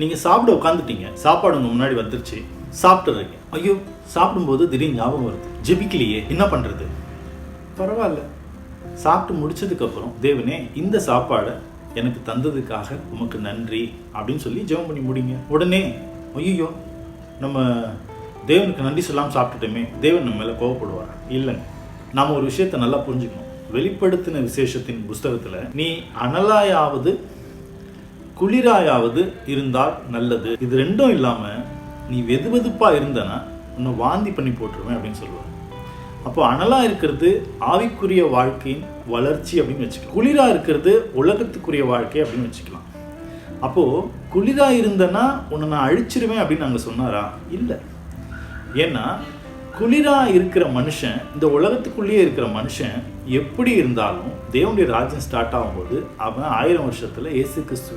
நீங்கள் சாப்பிட உட்காந்துட்டீங்க, சாப்பாடு உங்கள் முன்னாடி வந்துருச்சு, சாப்பிட்டுறீங்க. ஐயோ, சாப்பிடும்போது திடீர்னு ஞாபகம் வருது, ஜெபிக்கலையே, என்ன பண்ணுறது? பரவாயில்ல, சாப்பிட்டு முடிச்சதுக்கப்புறம் தேவனே இந்த சாப்பாடை எனக்கு தந்ததுக்காக உமக்கு நன்றி அப்படின்னு சொல்லி ஜெபம் பண்ணி முடிங்க. உடனே ஐயோ நம்ம தேவனுக்கு நன்றி சொல்லாமல் சாப்பிட்டுட்டோமே, தேவன் நம்ம மேலே கோவப்படுவார்? இல்லைங்க. நாம் ஒரு விஷயத்தை நல்லா புரிஞ்சுக்கணும். வெளிப்படுத்தின விசேஷத்தின் புஸ்தகத்தில் நீ அனலாயாவது குளிராயாவது இருந்தால் நல்லது, இது ரெண்டும் இல்லாமல் நீ வெதுவெதுப்பாக இருந்தனா உன்னை வாந்தி பண்ணி போட்டுருவேன் அப்படின்னு சொல்லுவாங்க. அப்போ அனலாக இருக்கிறது ஆவிக்குரிய வாழ்க்கையின் வளர்ச்சி அப்படின்னு வச்சுக்கலாம், குளிராக இருக்கிறது உலகத்துக்குரிய வாழ்க்கை அப்படின்னு வச்சுக்கலாம். அப்போது குளிராக இருந்தனா உன்னை நான் அழிச்சிருவேன் அப்படின்னு நாங்கள் சொன்னாரா? இல்லை. ஏன்னா குளிராக இருக்கிற மனுஷன், இந்த உலகத்துக்குள்ளேயே இருக்கிற மனுஷன் எப்படி இருந்தாலும் தேவனுடைய ராஜ்யம் ஸ்டார்ட் ஆகும்போது அவன் 1000 வருஷத்தில் இயேசு கிறிஸ்து